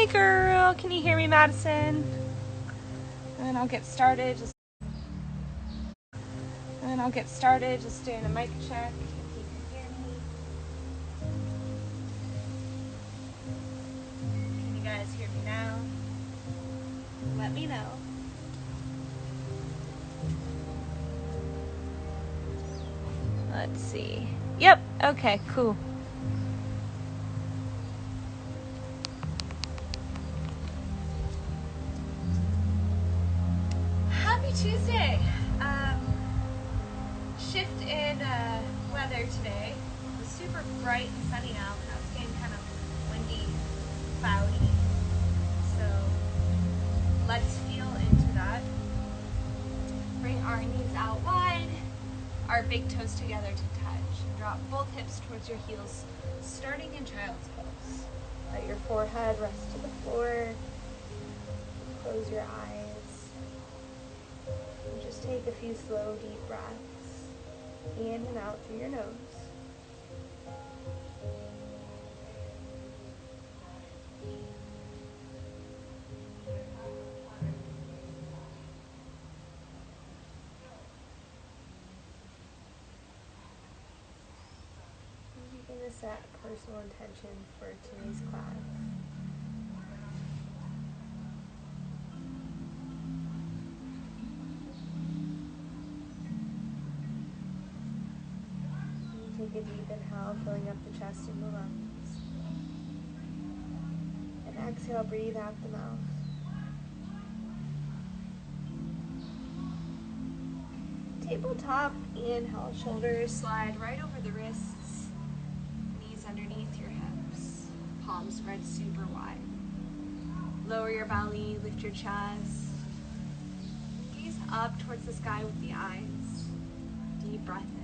Hey girl, can you hear me, Madison? And I'll get started. Just doing a mic check if you can hear me. Can you guys hear me now? Let me know. Let's see. Yep, okay, cool. Happy Tuesday. Shift in weather today. It was super bright and sunny out. Now it's getting kind of windy, cloudy. So let's feel into that. Bring our knees out wide, our big toes together to touch. Drop both hips towards your heels, starting in child's pose. Let your forehead rest to the floor. Close your eyes. And just take a few slow, deep breaths in and out through your nose. I'm going to set a personal intention for today's class. Take a deep inhale, filling up the chest and the lungs. And exhale, breathe out the mouth. Tabletop, inhale, shoulders slide right over the wrists, knees underneath your hips, palms spread super wide. Lower your belly, lift your chest. Gaze up towards the sky with the eyes. Deep breath in.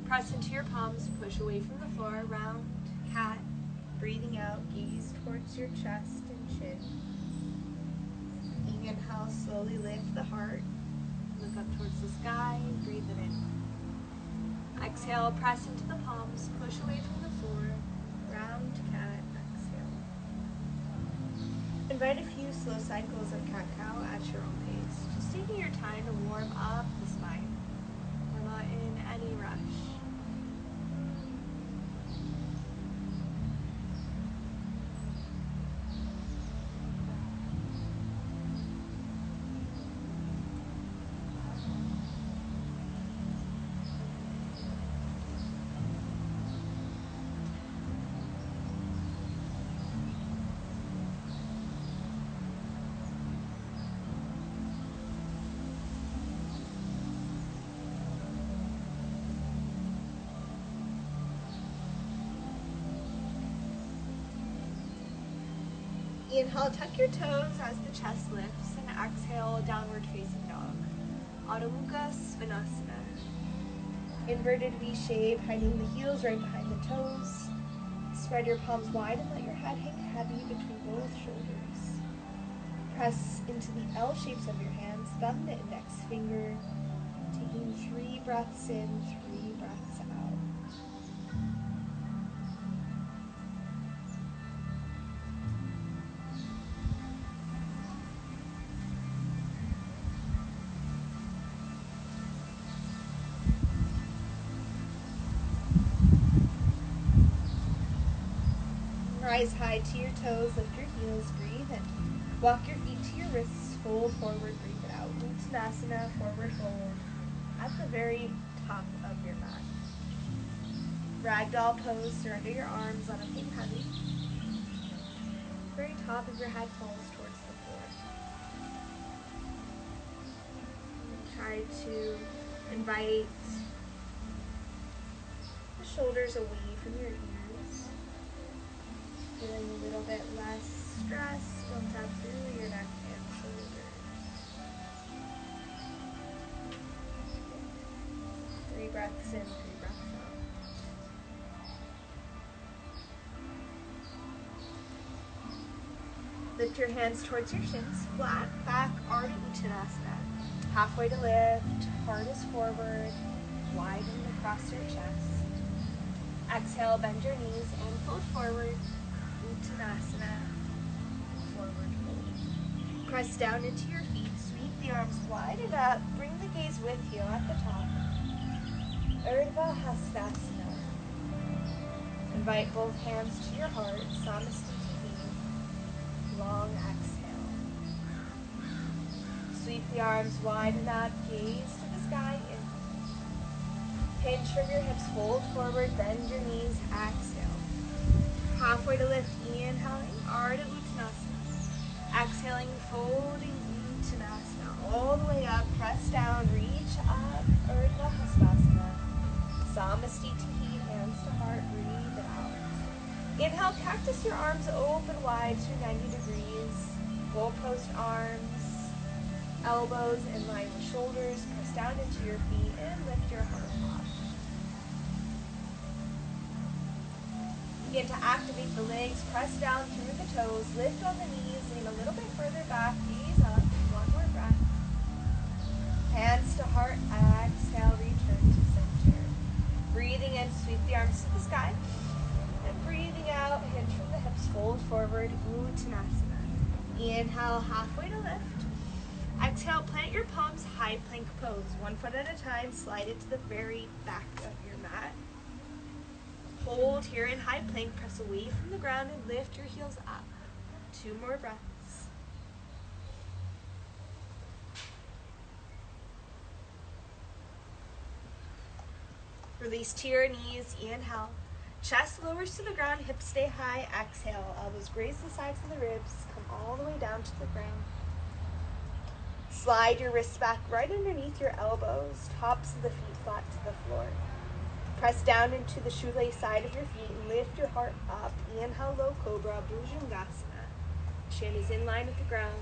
Press into your palms, push away from the floor, round cat. Breathing out, gaze towards your chest and chin. Inhale, slowly lift the heart. Look up towards the sky, breathe it in. Exhale, press into the palms, push away from the floor, round cat, exhale. Invite a few slow cycles of cat-cow at your own pace. Just taking your time to warm up the spine. We're not in any rush. Inhale, tuck your toes as the chest lifts, and exhale, downward facing dog. Adho Mukha Svanasana. Inverted V shape, hiding the heels right behind the toes. Spread your palms wide and let your head hang heavy between both shoulders. Press into the L shapes of your hands, thumb to index finger. Taking 3 breaths in, 3 breaths out. Rise high to your toes, lift your heels, breathe in. Walk your feet to your wrists, fold forward, breathe it out. Uttanasana, forward fold, at the very top of your mat. Ragdoll pose, surrender your arms, let them hang heavy. Very top of your head falls towards the floor. Try to invite the shoulders away from your ears. Feeling a little bit less stress built up through your neck and shoulders. 3 breaths in, 3 breaths out. Lift your hands towards your shins, flat back, Ardha Uttanasana. Halfway to lift, heart is forward, widen across your chest. Exhale, bend your knees and fold forward, Uttanasana. Press down into your feet, sweep the arms wide and up, bring the gaze with you at the top. Urdhva Hastasana. Invite both hands to your heart, Samastiti. Long exhale. Sweep the arms wide and up, gaze to the sky. Hinge from your hips, fold forward, bend your knees, exhale. Halfway to lift, inhaling, Ardha Uttanasana. Exhaling, folding Uttanasana. All the way up, press down, reach up, Urdhva Hastasana. Samastiti, hands to heart, breathe it out. Inhale, cactus your arms open wide to 90 degrees. Goalpost arms, elbows in line with shoulders. Press down into your feet and lift your heart up. Begin to activate the legs. Press down through the toes. Lift on the knees. Lean a little bit further back. Gaze up. One more breath. Hands to heart. Exhale. Return to center. Breathing in. Sweep the arms to the sky. And breathing out. Hinge from the hips. Fold forward. Uttanasana. Inhale. Halfway to lift. Exhale, plant your palms, high plank pose. 1 foot at a time, slide it to the very back of your mat. Hold here in high plank, press away from the ground and lift your heels up. 2 more breaths. Release to your knees, inhale. Chest lowers to the ground, hips stay high, exhale. Elbows graze the sides of the ribs, come all the way down to the ground. Slide your wrists back right underneath your elbows, tops of the feet flat to the floor. Press down into the shoelace side of your feet and lift your heart up. Inhale, low cobra, Bhujangasana. Chin is in line with the ground.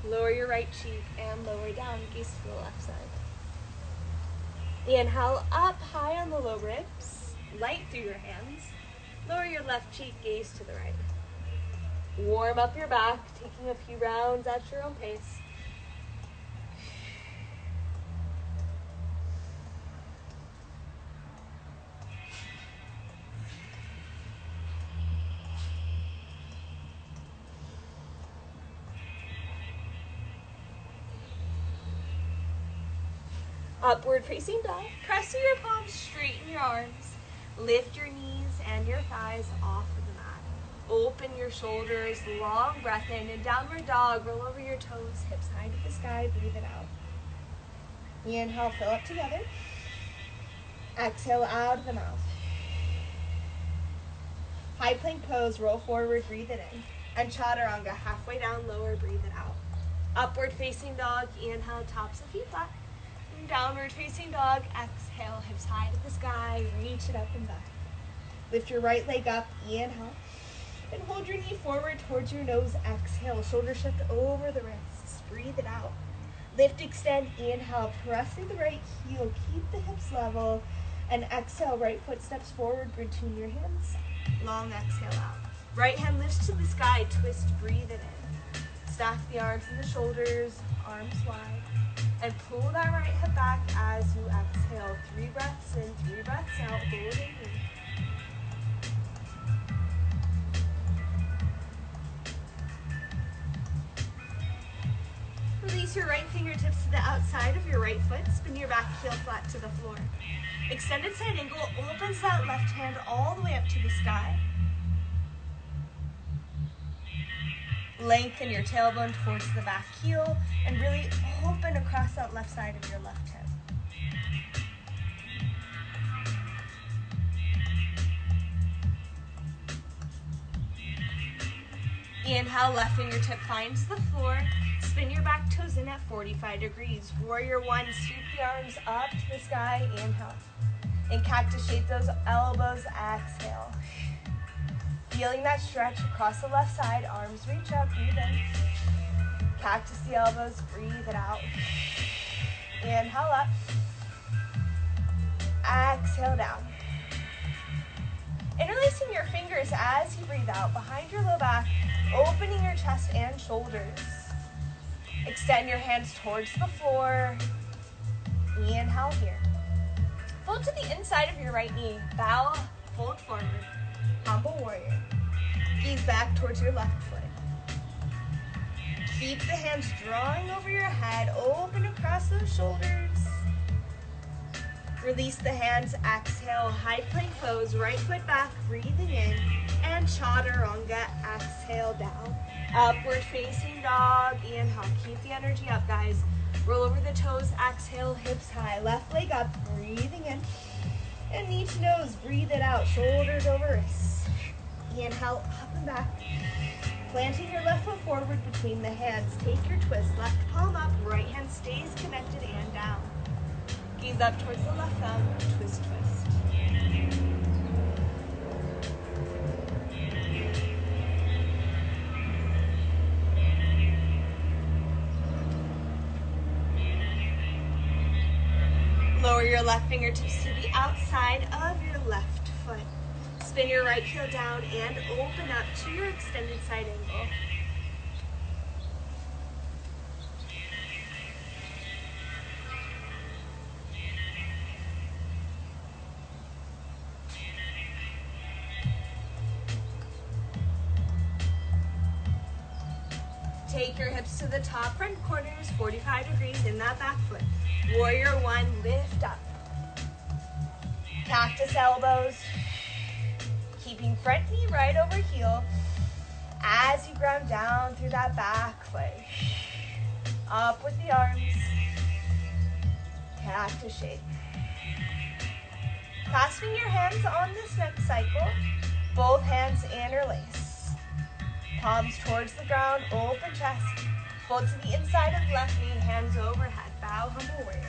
Lower your right cheek and lower down, gaze to the left side. Inhale, up high on the low ribs, light through your hands. Lower your left cheek, gaze to the right. Warm up your back, taking a few rounds at your own pace. Upward facing dog. Press through your palms, straighten your arms. Lift your knees and your thighs off of the mat. Open your shoulders, long breath in. And downward dog, roll over your toes, hips high to the sky, breathe it out. Inhale, fill up together. Exhale out of the mouth. High plank pose, roll forward, breathe it in. And chaturanga, halfway down, lower, breathe it out. Upward facing dog, inhale, tops of feet flat. Downward facing dog, exhale, hips high to the sky, reach it up and back. Lift your right leg up, inhale, and hold your knee forward towards your nose, exhale, shoulder shift over the wrists, breathe it out. Lift, extend, inhale, press through the right heel, keep the hips level, and exhale, right foot steps forward, between your hands, long exhale out. Right hand lifts to the sky, twist, breathe it in. Stack the arms and the shoulders, arms wide. And pull that right hip back as you exhale. 3 breaths in, 3 breaths out, holding here. Release your right fingertips to the outside of your right foot. Spin your back heel flat to the floor. Extended side angle opens that left hand all the way up to the sky. Lengthen your tailbone towards the back heel and really open across that left side of your left hip. Inhale, left fingertip finds the floor. Spin your back toes in at 45 degrees. Warrior 1, sweep the arms up to the sky. Inhale. In cactus shape, those elbows, exhale. Feeling that stretch across the left side, arms reach up, breathe in. Cactus the elbows, breathe it out. Inhale up. Exhale down. Interlacing your fingers as you breathe out behind your low back, opening your chest and shoulders. Extend your hands towards the floor. Inhale here. Fold to the inside of your right knee. Bow, fold forward. Humble warrior. Gaze back towards your left foot. Keep the hands drawing over your head, open across those shoulders. Release the hands, exhale, high plank pose, right foot back, breathing in, and chaturanga, exhale down. Upward facing dog, inhale, keep the energy up, guys. Roll over the toes, exhale, hips high, left leg up, breathing in, and knee to nose, breathe it out, shoulders over wrists. Inhale, up and back. Planting your left foot forward between the hands, take your twist, left palm up, right hand stays connected and down. Gaze up towards the left thumb, twist, twist. Lower your left fingertips to the outside of your left foot. Spin your right heel down and open up to your extended side angle. Take your hips to the top front corners, 45 degrees in that back foot. Warrior one, lift up. Cactus elbows. Keeping front knee right over heel as you ground down through that back foot. Up with the arms. Cactus shape. Clasping your hands on this next cycle. Both hands interlace. Palms towards the ground, open chest. Fold to the inside of left knee, hands overhead. Bow, humble warrior.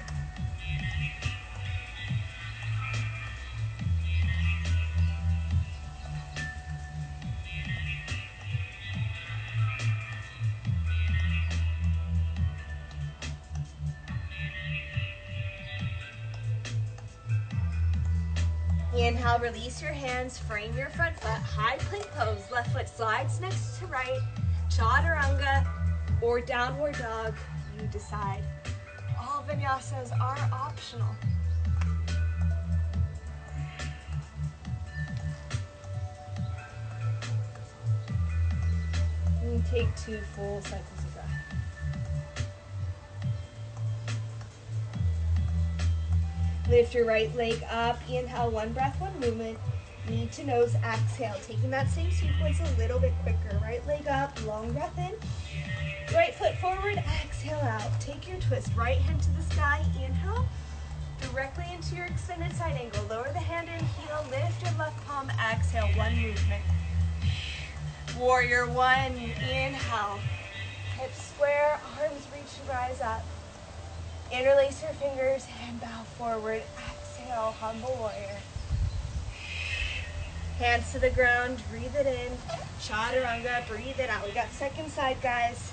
Inhale, release your hands, frame your front foot, high plank pose, left foot slides next to right, chaturanga or downward dog, you decide. All vinyasas are optional. And take 2 full cycles of breath. Lift your right leg up, inhale, 1 breath, 1 movement. Knee to nose, exhale. Taking that same sequence a little bit quicker. Right leg up, long breath in. Right foot forward, exhale out. Take your twist, right hand to the sky, inhale. Directly into your extended side angle. Lower the hand in, heel, lift your left palm, exhale, 1 movement. Warrior one, inhale. Hips square, arms reach and rise up. Interlace your fingers and bow forward. Exhale, humble warrior. Hands to the ground, breathe it in. Chaturanga, breathe it out. We got second side, guys.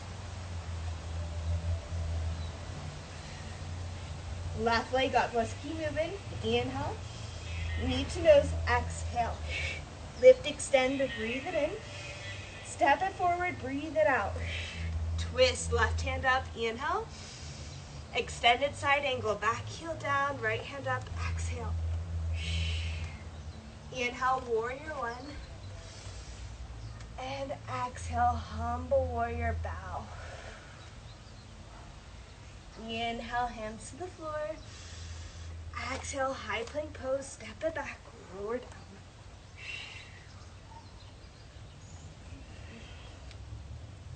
Left leg up, let's keep moving. Inhale. Knee to nose, exhale. Lift, extend, breathe it in. Step it forward, breathe it out. Twist, left hand up, inhale. Extended side angle, back heel down, right hand up, exhale. Inhale, warrior one. And exhale, humble warrior bow. Inhale, hands to the floor. Exhale, high plank pose, step it back, lower down.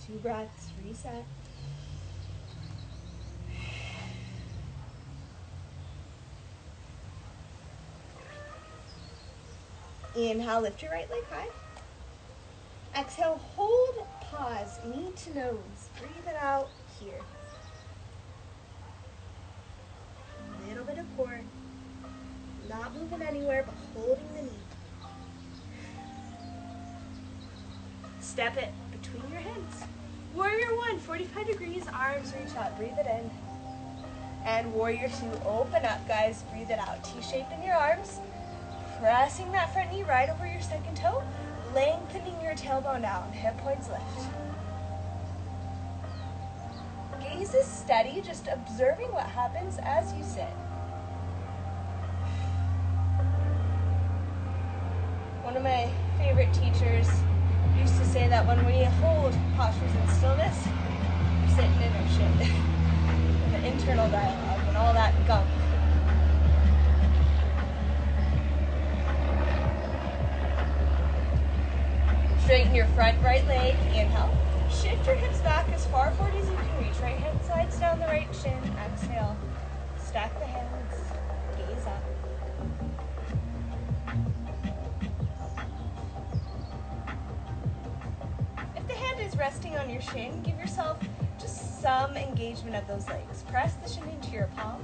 Two breaths, reset. Inhale, lift your right leg high. Exhale, hold, pause, knee to nose. Breathe it out here. A little bit of core. Not moving anywhere, but holding the knee. Step it between your hands. Warrior one, 45 degrees, arms reach up, breathe it in. And warrior two, open up, guys, breathe it out. T-shape in your arms. Pressing that front knee right over your second toe, lengthening your tailbone down, hip points lift. Gaze is steady, just observing what happens as you sit. One of my favorite teachers used to say that when we hold postures in stillness, sitting in our shit. The internal dialogue and all that gunk. Straighten your front right leg. Inhale. Shift your hips back as far forward as you can reach. Right hand slides down the right shin. Exhale. Stack the hands. Gaze up. If the hand is resting on your shin, give yourself just some engagement of those legs. Press the shin into your palm.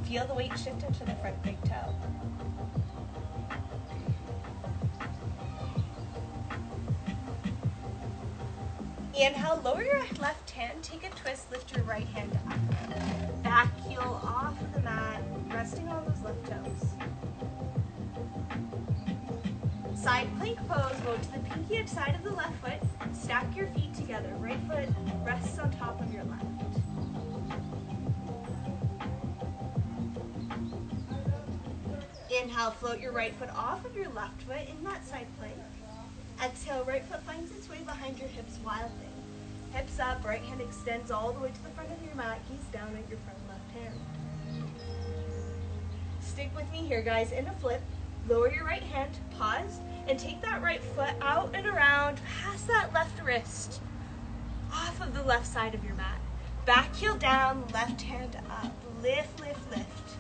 Feel the weight shift into the front big toe. Inhale, lower your left hand, take a twist, lift your right hand up. Back heel off of the mat, resting on those left toes. Side plank pose, go to the pinky edge side of the left foot, stack your feet together. Right foot rests on top of your left. Inhale, float your right foot off of your left foot in that side plank. Exhale, right foot finds its way behind your hips, wild thing. Hips up, right hand extends all the way to the front of your mat, gaze down at your front left hand. Stick with me here, guys, in a flip. Lower your right hand, pause, and take that right foot out and around, past that left wrist, off of the left side of your mat. Back heel down, left hand up. Lift, lift, lift.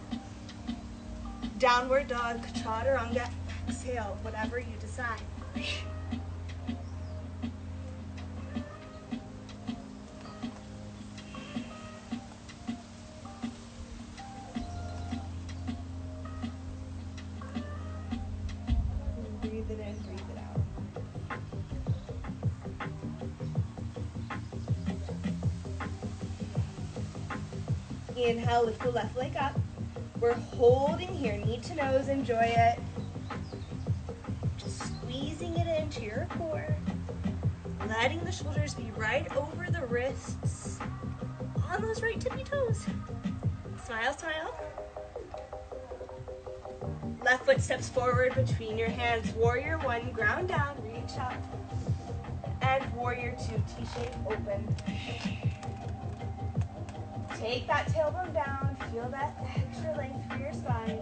Downward dog, chaturanga, exhale, whatever you decide. Breathe it in, breathe it out. Inhale, lift the left leg up. We're holding here, knee to nose, enjoy it. Just squeezing it into your core. Letting the shoulders be right over the wrists. On those right tippy toes. Smile, smile. Left foot steps forward between your hands. Warrior one, ground down, reach up. And warrior two, T-shape, open. Take that tailbone down, feel that extra length for your spine.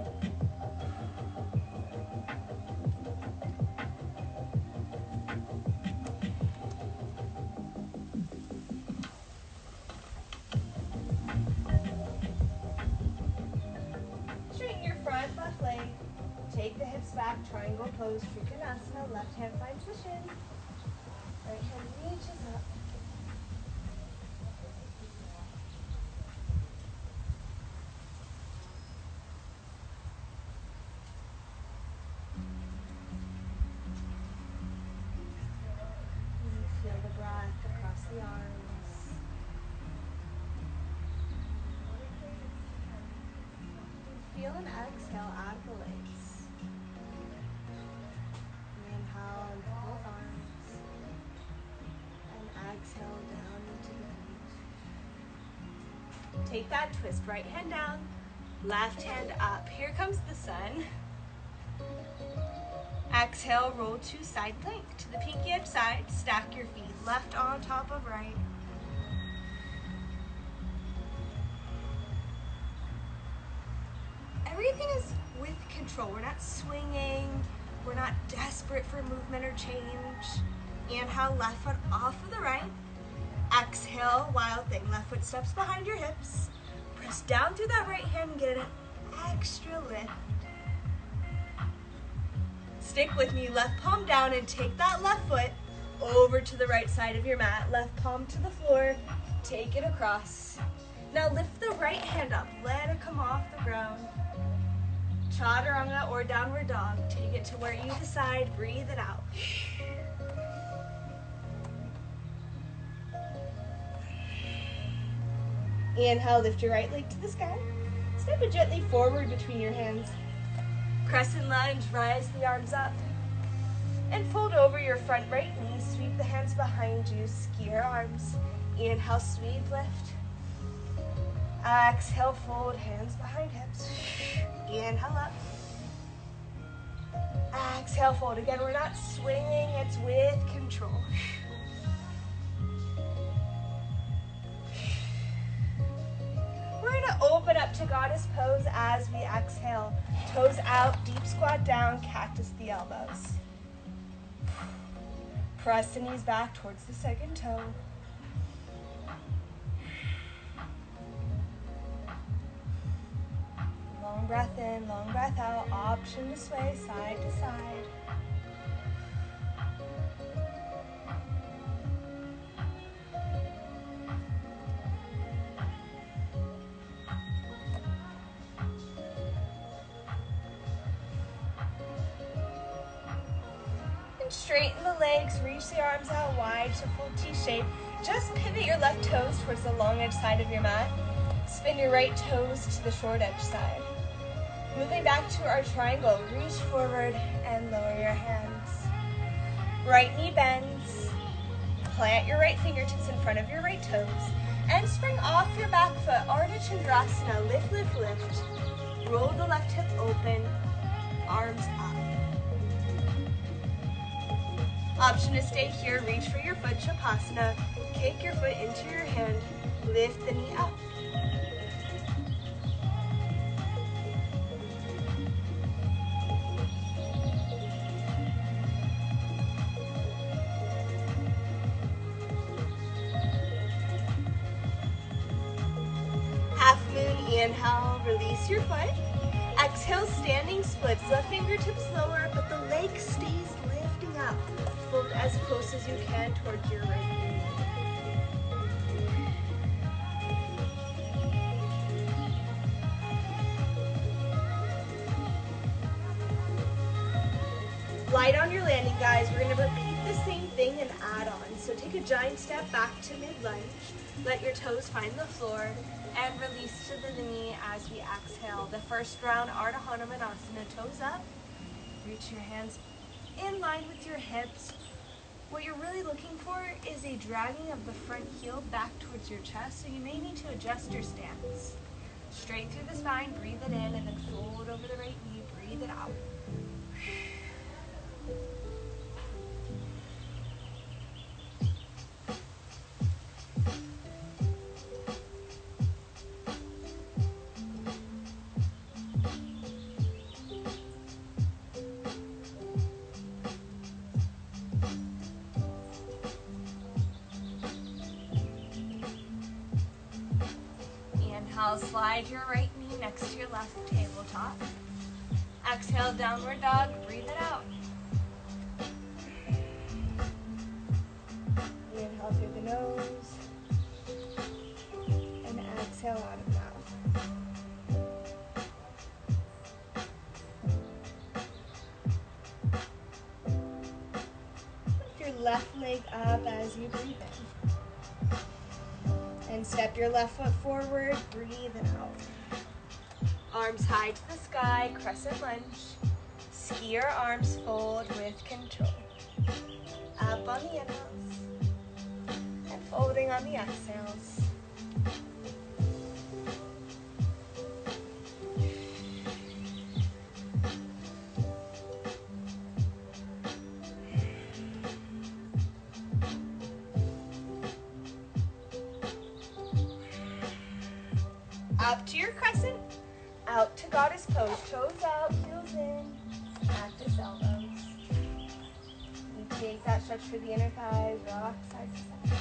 Straighten your front left leg. Take the hips back, triangle pose, Trikonasana. Left hand finds the shin. Right hand reaches up. Feel the breath across the arms. Feel an exhale out of the legs. Inhale into both arms. And exhale down into the feet. Take that twist, right hand down, left hand up. Here comes the sun. Exhale, roll to side plank. To the pinky edge side, stack your feet. Left on top of right. Everything is with control. We're not swinging. We're not desperate for movement or change. Inhale, left foot off of the right. Exhale, wild thing. Left foot steps behind your hips. Press down through that right hand and get an extra lift. Stick with me, left palm down and take that left foot over to the right side of your mat. Left palm to the floor, take it across. Now lift the right hand up, let it come off the ground. Chaturanga or downward dog, take it to where you decide, breathe it out. Inhale, lift your right leg to the sky. Step it gently forward between your hands. Crescent lunge, rise the arms up. And fold over your front right knee, sweep the hands behind you, ski your arms. Inhale, sweep, lift. Exhale, fold, hands behind hips. Inhale up. Exhale, fold. Again, we're not swinging, it's with control. goddess pose as we exhale. Toes out, deep squat down, cactus the elbows. Press the knees back towards the second toe. Long breath in, long breath out. Option to sway side to side. And straighten the legs, reach the arms out wide to full T shape. Just pivot your left toes towards the long edge side of your mat. Spin your right toes to the short edge side. Moving back to our triangle, reach forward and lower your hands. Right knee bends. Plant your right fingertips in front of your right toes and spring off your back foot. Ardha Chandrasana, lift, lift, lift. Roll the left hip open, arms up. Option to stay here, reach for your foot, Shavasana. Kick your foot into your hand, lift the knee up. Inhale, release your foot. Exhale, standing splits. Left fingertips lower, but the leg stays lifting up. Fold as close as you can towards your right knee. Light on your landing, guys. We're going to repeat the same thing and add on. So take a giant step back to mid-lunge. Let your toes find the floor. And release to the knee as we exhale. The first round, Ardha Hanumanasana, toes up. Reach your hands in line with your hips. What you're really looking for is a dragging of the front heel back towards your chest, so you may need to adjust your stance. Straight through the spine, breathe it in, and then fold over the right knee, breathe it out. Inhale, slide your right knee next to your left tabletop. Exhale, downward dog, breathe it out. Inhale through the nose. And exhale out of the mouth. Lift your left leg up as you breathe in. And step your left foot forward, breathe it out. Arms high to the sky, crescent lunge. Ski your arms, fold with control. Up on the inhales, and folding on the exhales. Up to your crescent, out to goddess pose. Toes out, heels in, cactus elbows. You take that stretch for the inner thighs, rock side to side.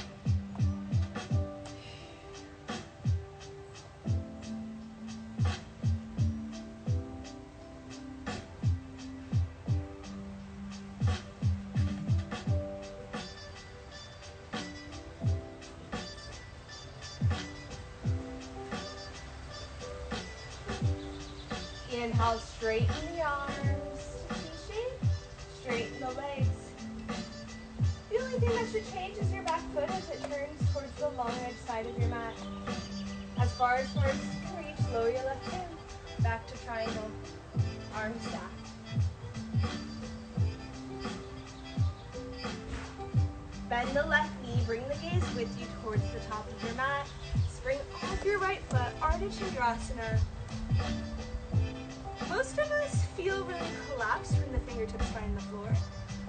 Inhale, straighten the arms to T-shape, straighten the legs. The only thing that should change is your back foot as it turns towards the long edge side of your mat. As far as you can reach, lower your left hand, back to triangle, arms stacked. Bend the left knee, bring the gaze with you towards the top of your mat. Spring off your right foot, Ardha Chandrasana. Most of us feel really collapsed when the fingertips find the floor.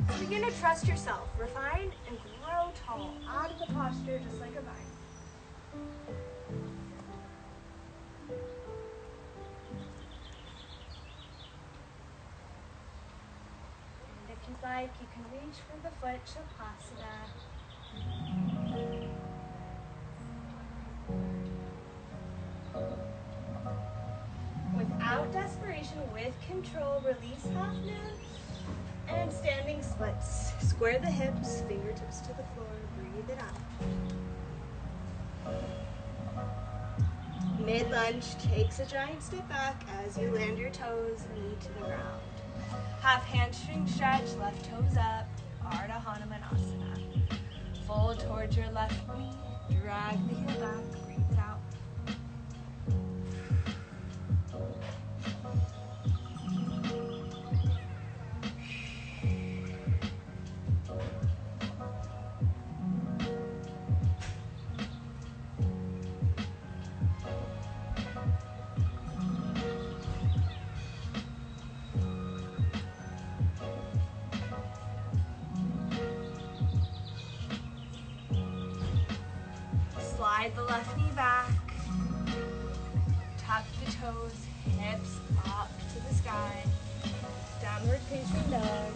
So begin to trust yourself, refine, and grow tall out of the posture just like a vine. like, you can reach for the foot, Shavasana. Without desperation, with control, release half moon and standing splits. Square the hips, fingertips to the floor, breathe it out. Mid-lunge takes a giant step back as you land your toes, knee to the ground. Half hamstring stretch, left toes up, Ardha Hanumanasana. Fold towards your left knee, drag the heel back, breathe it out. Slide the left knee back, tuck the toes, hips up to the sky, downward facing dog,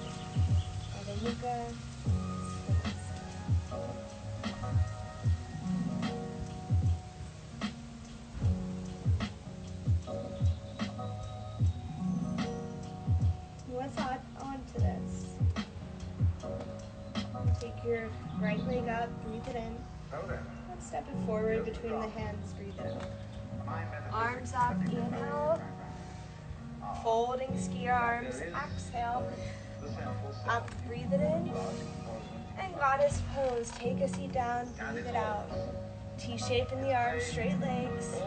Adho Mukha. Let's add on to this. Take your right leg up, breathe it in. Step it forward between the hands, breathe it out. Arms up, inhale. Folding ski arms, exhale. Up, breathe it in. And goddess pose, take a seat down, breathe it out. T-shape in the arms, straight legs.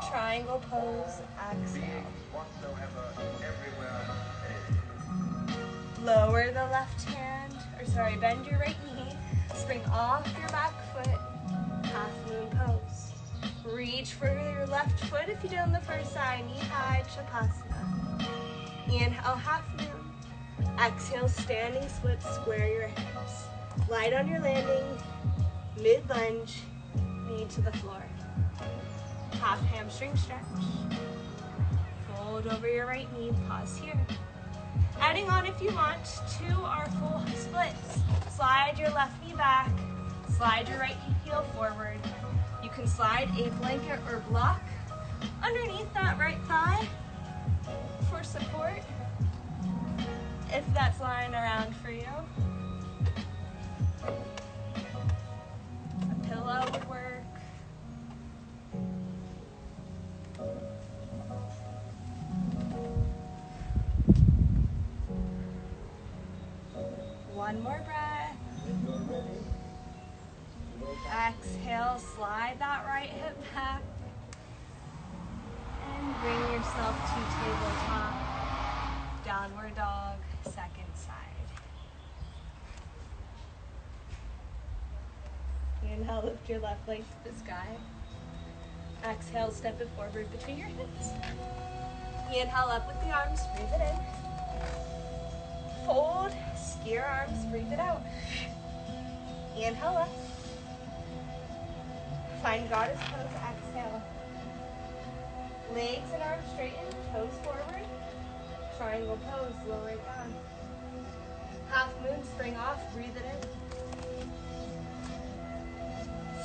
Triangle pose, exhale. Lower the left hand, bend your right knee. Spring off your back foot. Half moon pose. Reach for your left foot if you did on the first side. Knee high, Shavasana. Inhale, half moon. Exhale, standing split, square your hips. Light on your landing, mid lunge, knee to the floor. Half hamstring stretch. Fold over your right knee, pause here. Adding on if you want to our full splits. Slide your left knee back. Slide your right heel forward. You can slide a blanket or block underneath that right thigh for support, if that's lying around for you. A pillow would work. One more breath. Exhale, slide that right hip back. And bring yourself to tabletop. Downward dog, second side. Inhale, lift your left leg to the sky. Exhale, step it forward between your hips. Inhale up with the arms, breathe it in. Fold, ski your arms, breathe it out. Inhale up. Find goddess pose, exhale. Legs and arms straighten, toes forward. Triangle pose, lower it down. Half moon, spring off, breathe it in.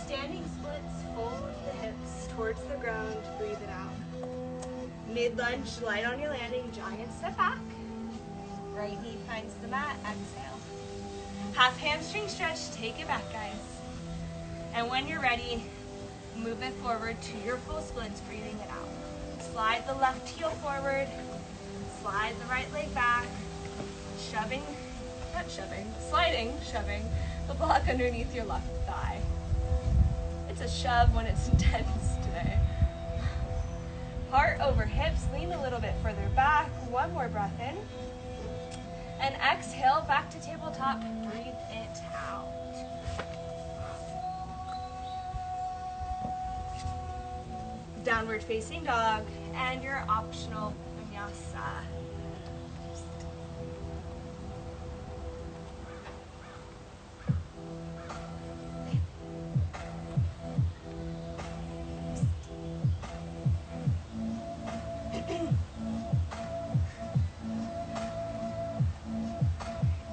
Standing splits, fold the hips towards the ground, breathe it out. Mid lunge, light on your landing, giant step back. Right knee finds the mat, exhale. Half hamstring stretch, take it back, guys. And when you're ready, move it forward to your full splits, breathing it out. Slide the left heel forward, slide the right leg back, shoving the block underneath your left thigh. It's a shove when it's intense today. Heart over hips, lean a little bit further back. One more breath in. And exhale, back to tabletop, breathe it out. Downward facing dog and your optional vinyasa.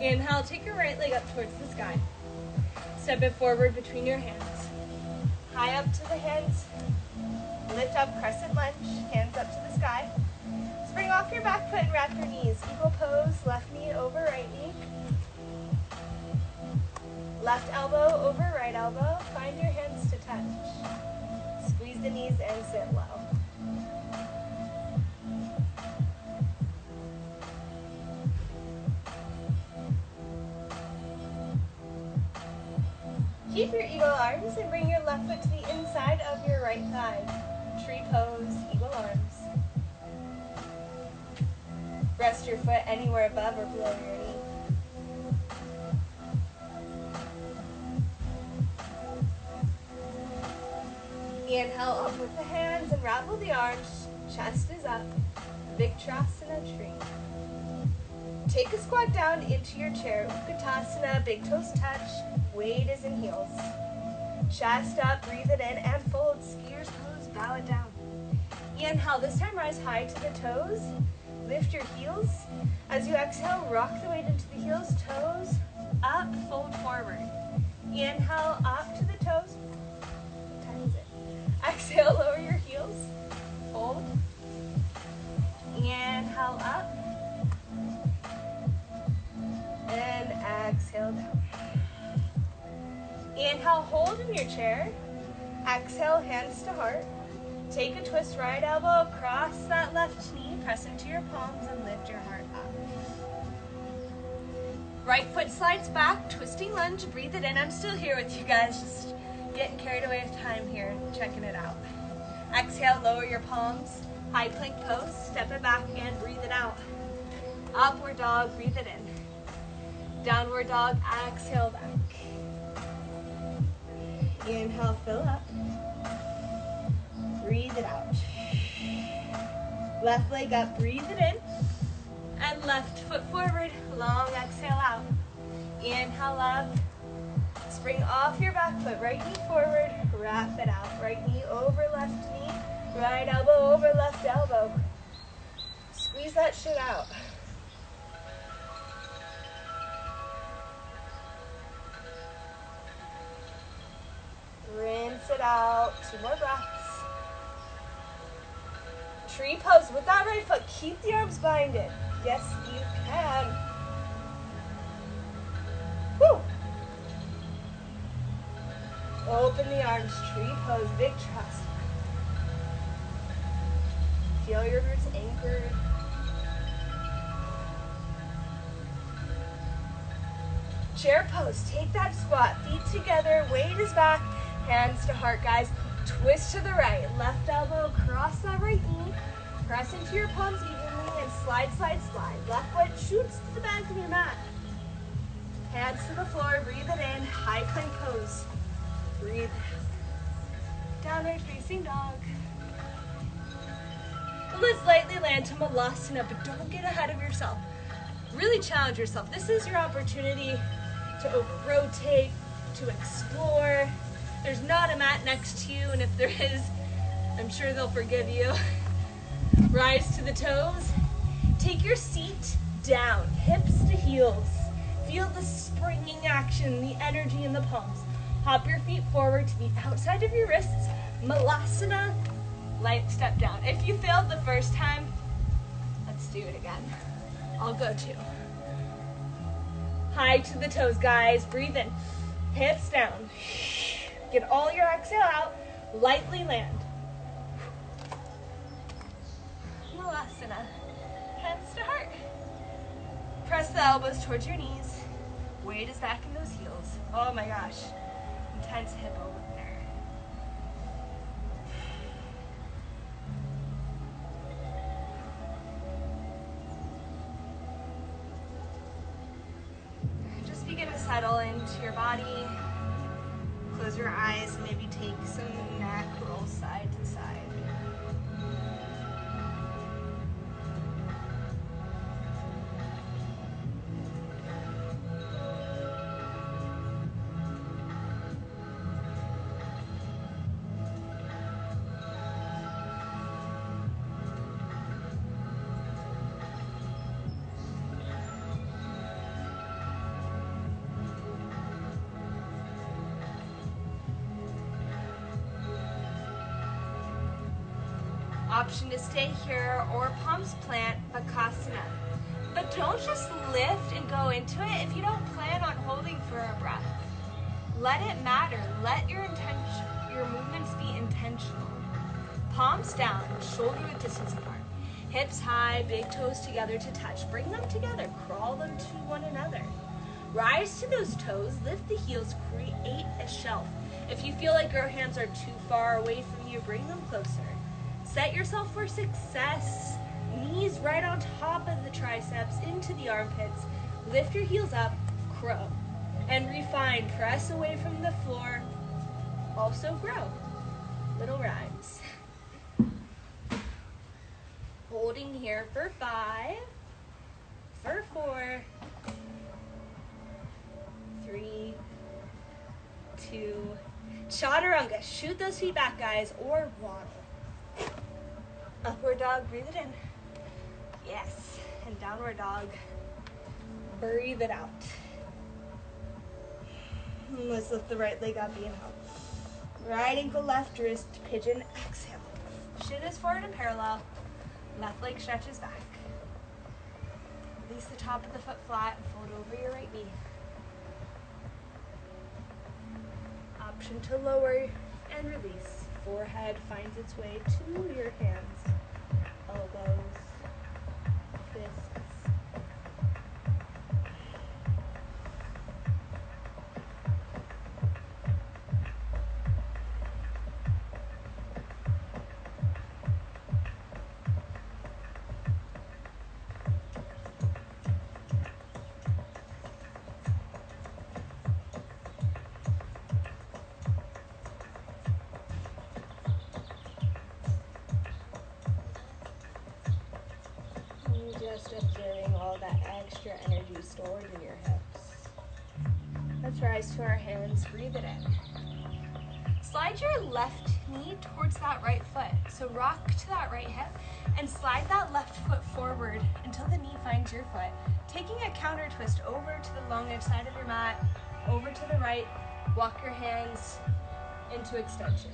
Inhale, take your right leg up towards the sky. Step it forward between your hands. High up to the hands. Lift up, crescent lunge, hands up to the sky. Spring off your back foot and wrap your knees. Eagle pose, left knee over right knee. Left elbow over right elbow. Find your hands to touch. Squeeze the knees and sit low. Keep your eagle arms and bring your left foot to the inside of your right thigh. Tree pose, eagle arms. Rest your foot anywhere above or below your knee. Inhale up with the hands, unravel the arms, chest is up. Viktrasana tree. Take a squat down into your chair. Utkatasana, big toes touch, weight is in heels. Chest up, breathe it in and fold. Skiers pose, bow it down. Inhale, this time rise high to the toes. Lift your heels. As you exhale, rock the weight into the heels, toes up, fold forward. Inhale, up to the toes. What time is it? Exhale, lower your heels, fold. Inhale, up. And exhale down. Inhale, hold in your chair. Exhale, hands to heart. Take a twist, right elbow across that left knee. Press into your palms and lift your heart up. Right foot slides back, twisting lunge. Breathe it in. I'm still here with you guys, just getting carried away with time here, checking it out. Exhale, lower your palms. High plank pose. Step it back and breathe it out. Upward dog, breathe it in. Downward dog, exhale back. Inhale, fill up. Breathe it out. Left leg up, breathe it in. And left foot forward, long exhale out. Inhale up. Spring off your back foot, right knee forward, wrap it out. Right knee over left knee, right elbow over left elbow. Squeeze that shit out. Rinse it out. 2 more breaths. Tree pose with that right foot. Keep the arms binded. Yes, you can. Woo. Open the arms. Tree pose. Big trust. Feel your roots anchored. Chair pose. Take that squat. Feet together. Weight is back. Hands to heart, guys. Twist to the right. Left elbow across that right knee. Press into your palms evenly and slide, slide, slide. Left foot shoots to the back of your mat. Hands to the floor. Breathe it in. High plank pose. Breathe. Downward facing dog. Let's lightly land to Malasana, but don't get ahead of yourself. Really challenge yourself. This is your opportunity to over-rotate, to explore. There's not a mat next to you, and if there is, I'm sure they'll forgive you. Rise to the toes. Take your seat down, hips to heels. Feel the springing action, the energy in the palms. Hop your feet forward to the outside of your wrists. Malasana, light step down. If you failed the first time, let's do it again. I'll go too. High to the toes, guys. Breathe in. Hips down. Get all your exhale out. Lightly land. Malasana. Hands to heart. Press the elbows towards your knees. Weight is back in those heels. Oh my gosh. Intense hip opener. Just begin to settle into your body. Close your eyes and maybe take some neck rolls side to side. Option to stay here or palms plant, Bakasana. But don't just lift and go into it if you don't plan on holding for a breath. Let it matter. Let your movements be intentional. Palms down, shoulder width distance apart. Hips high, big toes together to touch. Bring them together, crawl them to one another. Rise to those toes, lift the heels, create a shelf. If you feel like your hands are too far away from you, bring them closer. Set yourself for success. Knees right on top of the triceps, into the armpits. Lift your heels up, crow. And refine, press away from the floor. Also grow. Little rhymes. Holding here for 5, for 4, 3, 2, chaturanga. Shoot those feet back, guys, or waddle. Upward dog, breathe it in. Yes, and downward dog, breathe it out. Let's lift the right leg up, inhale. Right ankle, left wrist, pigeon, exhale. Shin is forward and parallel. Left leg stretches back. Release the top of the foot flat and fold over your right knee. Option to lower and release. Forehead finds its way to your hands. Elbows, fists. Just observing all that extra energy stored in your hips. Let's rise to our hands, breathe it in. Slide your left knee towards that right foot. So rock to that right hip and slide that left foot forward until the knee finds your foot. Taking a counter twist over to the long edge side of your mat, over to the right, walk your hands into extension.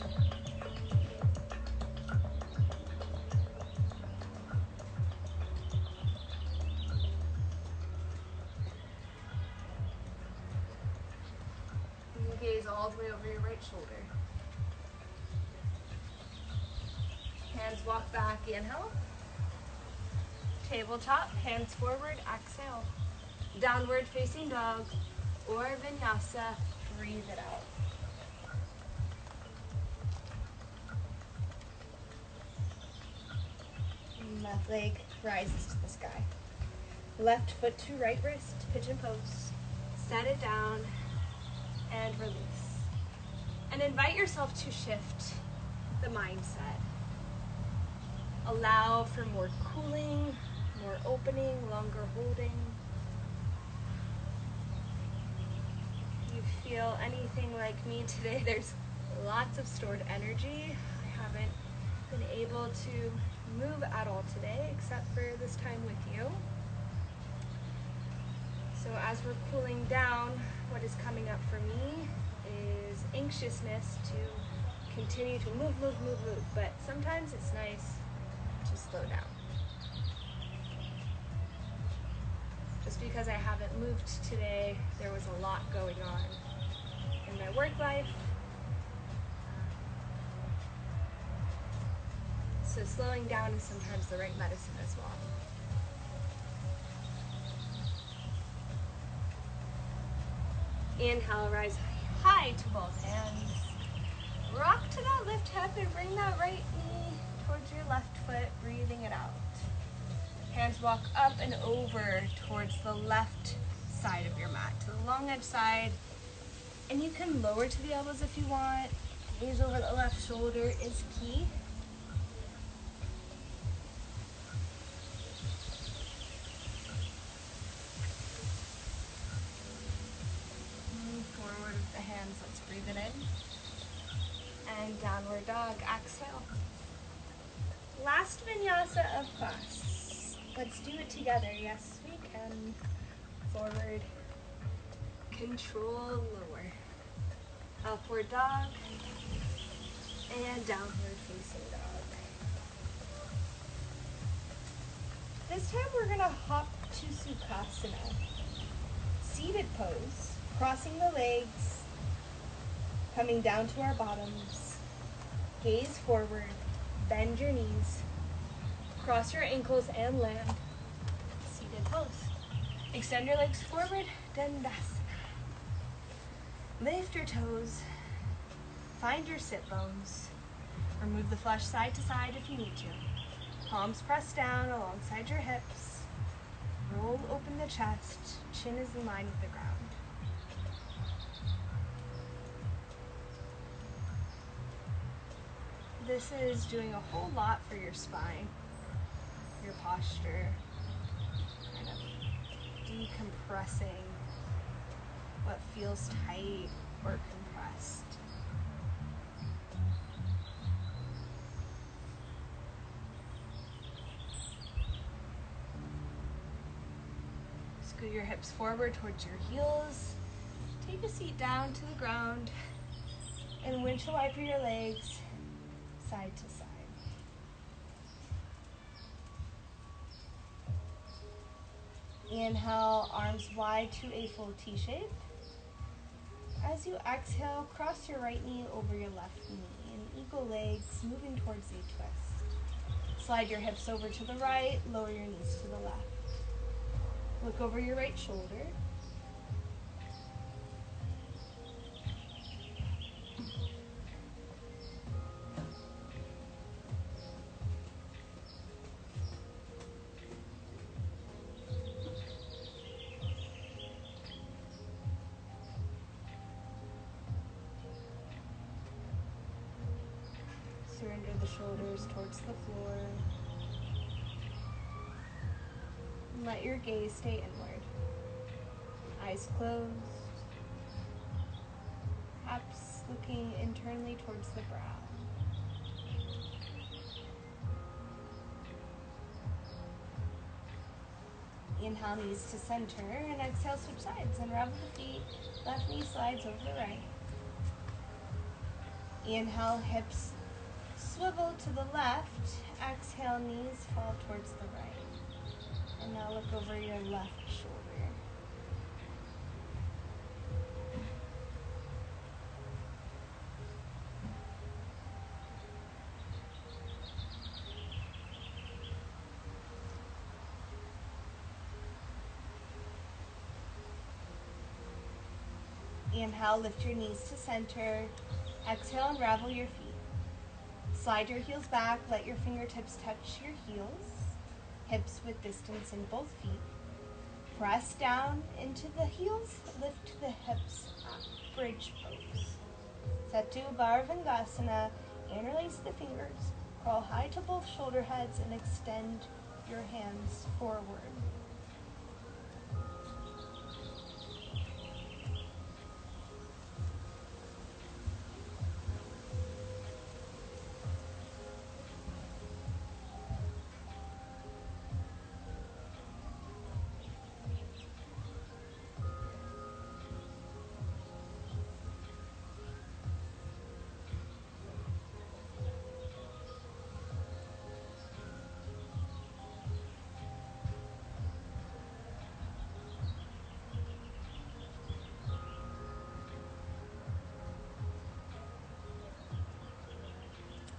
Gaze all the way over your right shoulder. Hands walk back, inhale. Tabletop, hands forward, exhale. Downward facing dog or vinyasa, breathe it out. Left leg rises to the sky. Left foot to right wrist, pigeon pose. Set it down and release. And invite yourself to shift the mindset. Allow for more cooling, more opening, longer holding. If you feel anything like me today, there's lots of stored energy. I haven't been able to move at all today except for this time with you. So as we're cooling down, what is coming up for me is anxiousness to continue to move. But sometimes it's nice to slow down. Just because I haven't moved today, there was a lot going on in my work life. So slowing down is sometimes the right medicine as well. Inhale, rise high to both hands. Rock to that left hip and bring that right knee towards your left foot, breathing it out. Hands walk up and over towards the left side of your mat, to the long edge side. And you can lower to the elbows if you want. Gaze over the left shoulder is key. Let's breathe it in. And downward dog, exhale. Last vinyasa of class. Let's do it together. Yes, we can. Forward, control, lower. Upward dog, and downward facing dog. This time we're gonna hop to Sukhasana. Seated pose, crossing the legs, coming down to our bottoms. Gaze forward, bend your knees, cross your ankles and land. Seated pose. Extend your legs forward, Dandasana. Lift your toes, find your sit bones. Remove the flesh side to side if you need to. Palms press down alongside your hips. Roll open the chest, chin is in line with the ground. This is doing a whole lot for your spine, your posture, kind of decompressing what feels tight or compressed. Scoot your hips forward towards your heels. Take a seat down to the ground and windshield wiper your legs side to side. Inhale, arms wide to a full T shape. As you exhale, cross your right knee over your left knee and eagle legs moving towards a twist. Slide your hips over to the right, lower your knees to the left. Look over your right shoulder. Surrender the shoulders towards the floor. And let your gaze stay inward. Eyes closed. Perhaps looking internally towards the brow. Inhale, knees to center, and exhale, switch sides. Unravel the feet. Left knee slides over the right. Inhale, hips swivel to the left. Exhale, knees fall towards the right. And now look over your left shoulder. Inhale, lift your knees to center. Exhale, unravel your feet. Slide your heels back, let your fingertips touch your heels. Hips with distance in both feet. Press down into the heels, lift the hips up. Bridge pose. Setu Bharavandasana. Interlace the fingers. Crawl high to both shoulder heads and extend your hands forward.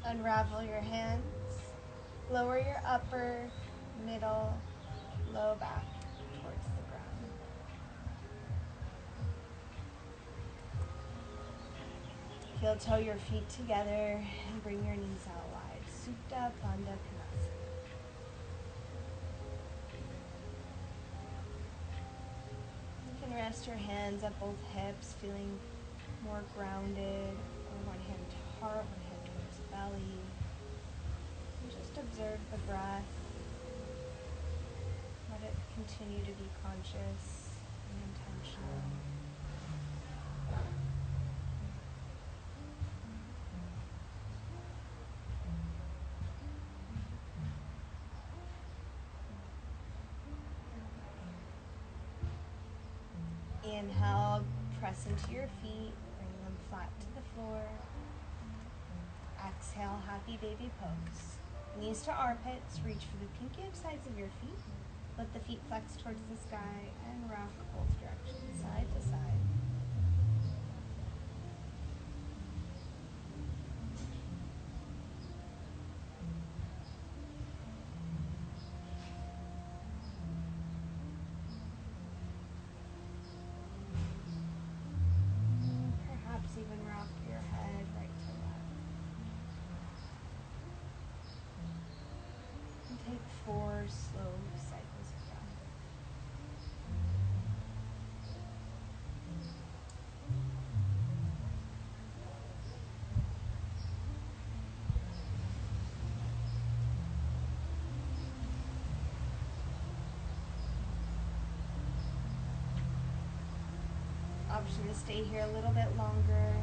Unravel your hands, lower your upper, middle, low back towards the ground. Heel toe your feet together and bring your knees out wide. Supta Bandha Konasana. You can rest your hands at both hips, feeling more grounded, or one hand to heart, one hand towards belly. And just observe the breath. Let it continue to be conscious and intentional. Inhale, press into your feet, bring them flat to the floor. Exhale, happy baby pose. Knees to armpits, reach for the pinky sides of your feet. Let the feet flex towards the sky and rock both directions, side to side. Perhaps even rock your head right to left. And take 4 slow cycles of breath. Option to stay here a little bit longer,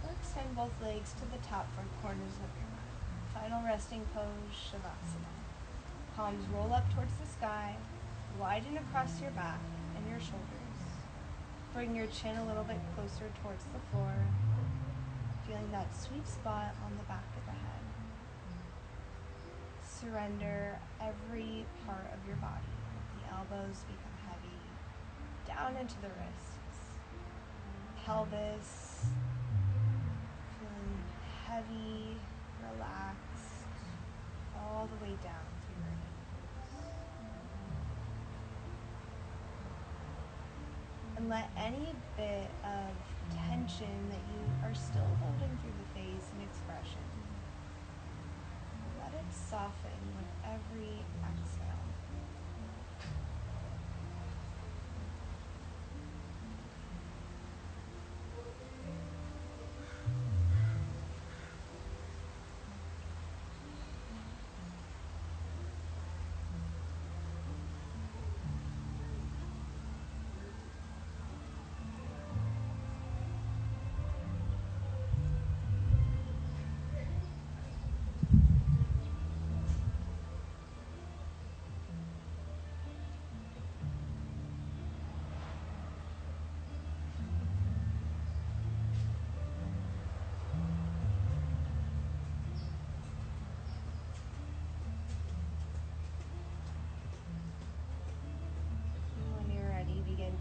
or extend both legs to the top front corners of your mat. Final resting pose, Shavasana. Palms roll up towards the sky, widen across your back and your shoulders. Bring your chin a little bit closer towards the floor, feeling that sweet spot on the back of the head. Surrender every part of your body. The elbows become heavy, down into the wrists. Pelvis, feeling heavy, relaxed, all the way down through your ankles. And let any bit of tension that you are still holding through the face and expression, let it soften with every exhale.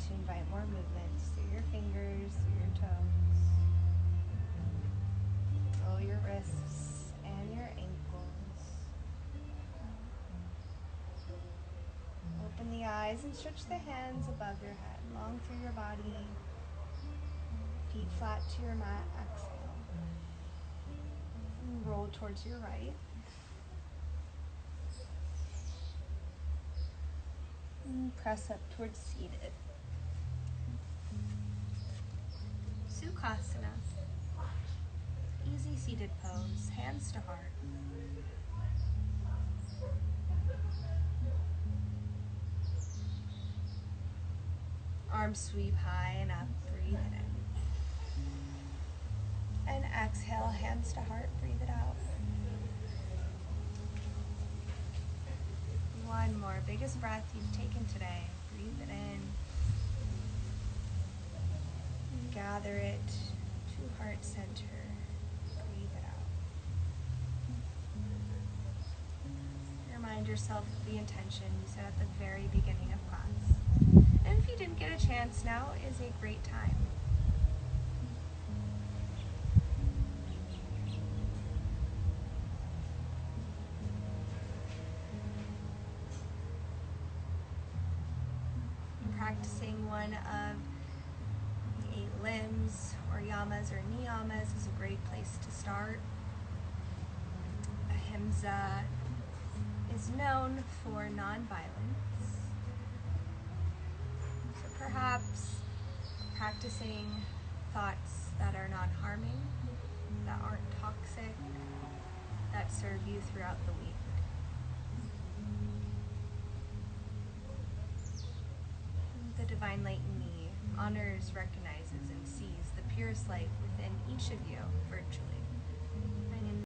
To invite more movements through your fingers, through your toes. Roll your wrists and your ankles. Open the eyes and stretch the hands above your head, long through your body. Feet flat to your mat, exhale. And roll towards your right. And press up towards seated. Sukhasana. Easy seated pose, hands to heart. Arms sweep high and up, breathe it in. And exhale, hands to heart, breathe it out. One more, biggest breath you've taken today, breathe it in. Gather it to heart center. Breathe it out. Remind yourself of the intention you set at the very beginning of class. And if you didn't get a chance, now is a great time. Practicing one of the 8 limbs, or yamas or niyamas, is a great place to start. Ahimsa is known for nonviolence. So perhaps practicing thoughts that are not harming, that aren't toxic, that serve you throughout the week. The divine light in me honors, recognizes, and sees the purest light within each of you virtually.